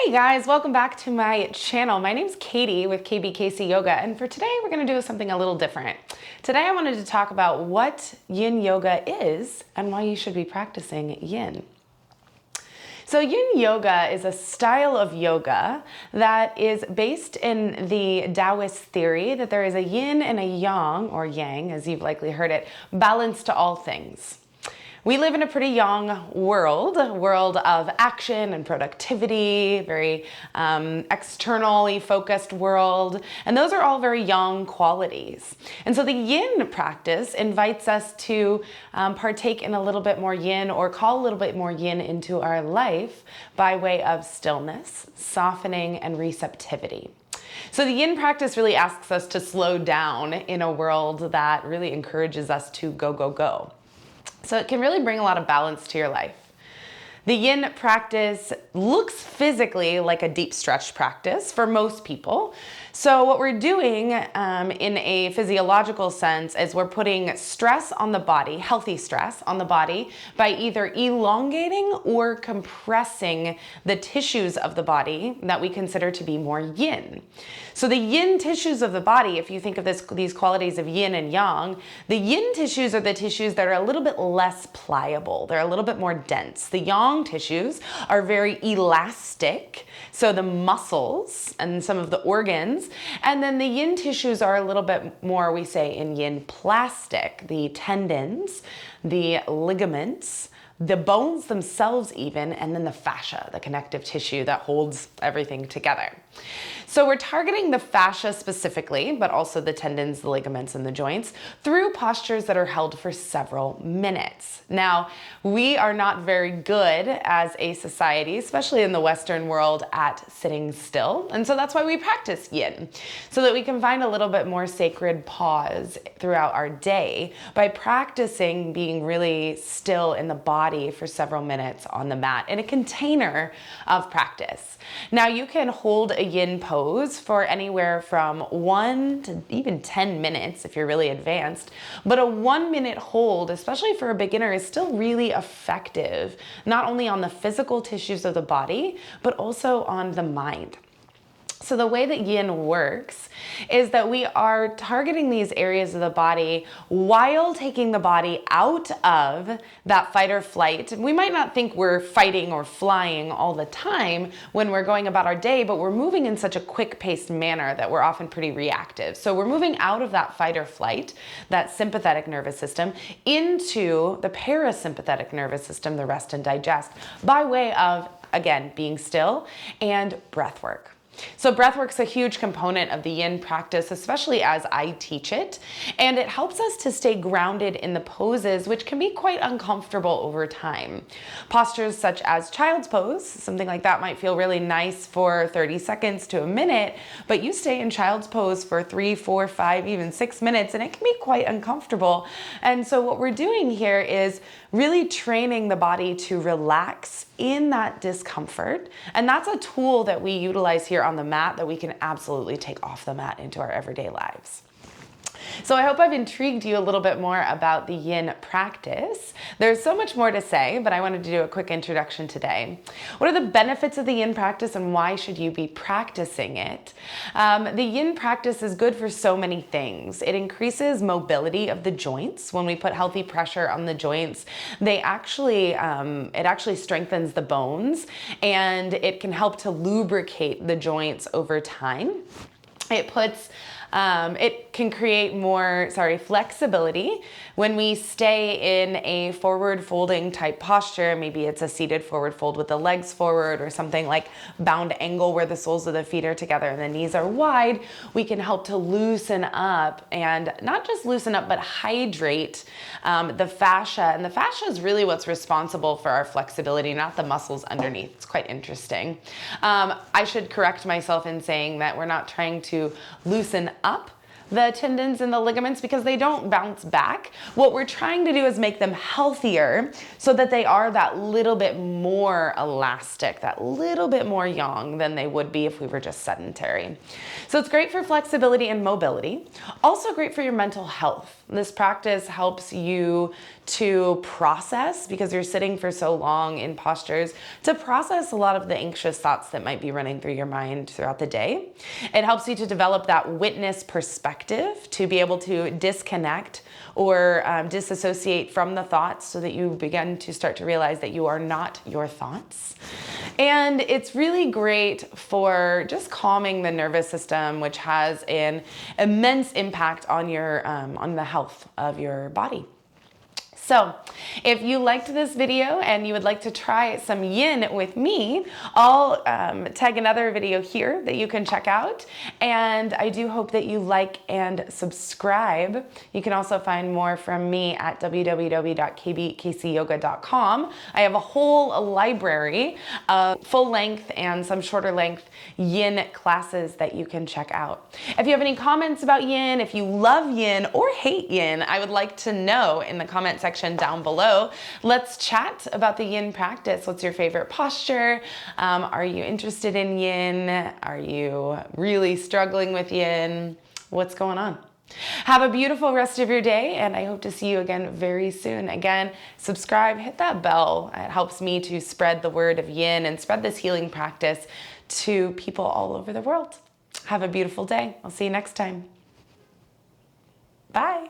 Hey guys, welcome back to my channel. My name's Katie with KBKC Yoga, and for today we're going to do something a little different. Today I wanted to talk about what Yin Yoga is and why you should be practicing Yin. So Yin Yoga is a style of yoga that is based in the Taoist theory that there is a yin and a yang, or yang as you've likely heard it, balance to all things. We live in a pretty yang world, a world of action and productivity, very externally focused world, and those are all very yang qualities. And so the yin practice invites us to partake in a little bit more yin, or call a little bit more yin into our life by way of stillness, softening, and receptivity. So the yin practice really asks us to slow down in a world that really encourages us to go, go, go. So it can really bring a lot of balance to your life. The yin practice looks physically like a deep stretch practice for most people. So what we're doing in a physiological sense is we're putting stress on the body, healthy stress on the body, by either elongating or compressing the tissues of the body that we consider to be more yin. So the yin tissues of the body, if you think of these qualities of yin and yang, the yin tissues are the tissues that are a little bit less pliable. They're a little bit more dense. The yang tissues are very elastic, so the muscles and some of the organs, and then the yin tissues are a little bit more, we say in yin, plastic, the tendons, the ligaments, the bones themselves even, and then the fascia, the connective tissue that holds everything together. So we're targeting the fascia specifically, but also the tendons, the ligaments, and the joints through postures that are held for several minutes. Now, we are not very good as a society, especially in the Western world, at sitting still. And so that's why we practice yin, so that we can find a little bit more sacred pause throughout our day by practicing being really still in the body for several minutes on the mat in a container of practice. Now, you can hold a yin pose for anywhere from 1 to even 10 minutes if you're really advanced, but a 1-minute hold, especially for a beginner, is still really effective, not only on the physical tissues of the body, but also on the mind. So the way that yin works is that we are targeting these areas of the body while taking the body out of that fight or flight. We might not think we're fighting or flying all the time when we're going about our day, but we're moving in such a quick-paced manner that we're often pretty reactive. So we're moving out of that fight or flight, that sympathetic nervous system, into the parasympathetic nervous system, the rest and digest, by way of, again, being still and breath work. So breathwork's a huge component of the yin practice, especially as I teach it, and it helps us to stay grounded in the poses, which can be quite uncomfortable over time. Postures such as child's pose, something like that might feel really nice for 30 seconds to a minute, but you stay in child's pose for 3, 4, 5, even 6 minutes, and it can be quite uncomfortable. And so what we're doing here is really training the body to relax in that discomfort, and that's a tool that we utilize here on the mat that we can absolutely take off the mat into our everyday lives. So I hope I've intrigued you a little bit more about the yin practice. There's so much more to say, but I wanted to do a quick introduction today. What are the benefits of the yin practice and why should you be practicing it? The yin practice is good for so many things. It increases mobility of the joints. When we put healthy pressure on the joints, it actually strengthens the bones, and it can help to lubricate the joints over time. It can create more, flexibility. When we stay in a forward folding type posture, maybe it's a seated forward fold with the legs forward, or something like bound angle where the soles of the feet are together and the knees are wide, we can help to loosen up, and not just loosen up, but hydrate the fascia. And the fascia is really what's responsible for our flexibility, not the muscles underneath. It's quite interesting. I should correct myself in saying that we're not trying to loosen up the tendons and the ligaments because they don't bounce back. What we're trying to do is make them healthier so that they are that little bit more elastic, that little bit more yang than they would be if we were just sedentary. So it's great for flexibility and mobility. Also great for your mental health. This practice helps you to process, because you're sitting for so long in postures, to process a lot of the anxious thoughts that might be running through your mind throughout the day. It helps you to develop that witness perspective, to be able to disconnect or disassociate from the thoughts so that you begin to start to realize that you are not your thoughts. And it's really great for just calming the nervous system, which has an immense impact on your on the health of your body. So if you liked this video and you would like to try some yin with me, I'll tag another video here that you can check out. And I do hope that you like and subscribe. You can also find more from me at www.kbkcyoga.com. I have a whole library of full length and some shorter length yin classes that you can check out. If you have any comments about yin, if you love yin or hate yin, I would like to know in the comment section down below. Let's chat about the yin practice. What's your favorite posture? Are you interested in yin? Are you really struggling with yin? What's going on? Have a beautiful rest of your day, and I hope to see you again very soon. Again, subscribe, hit that bell. It helps me to spread the word of yin and spread this healing practice to people all over the world. Have a beautiful day. I'll see you next time. Bye.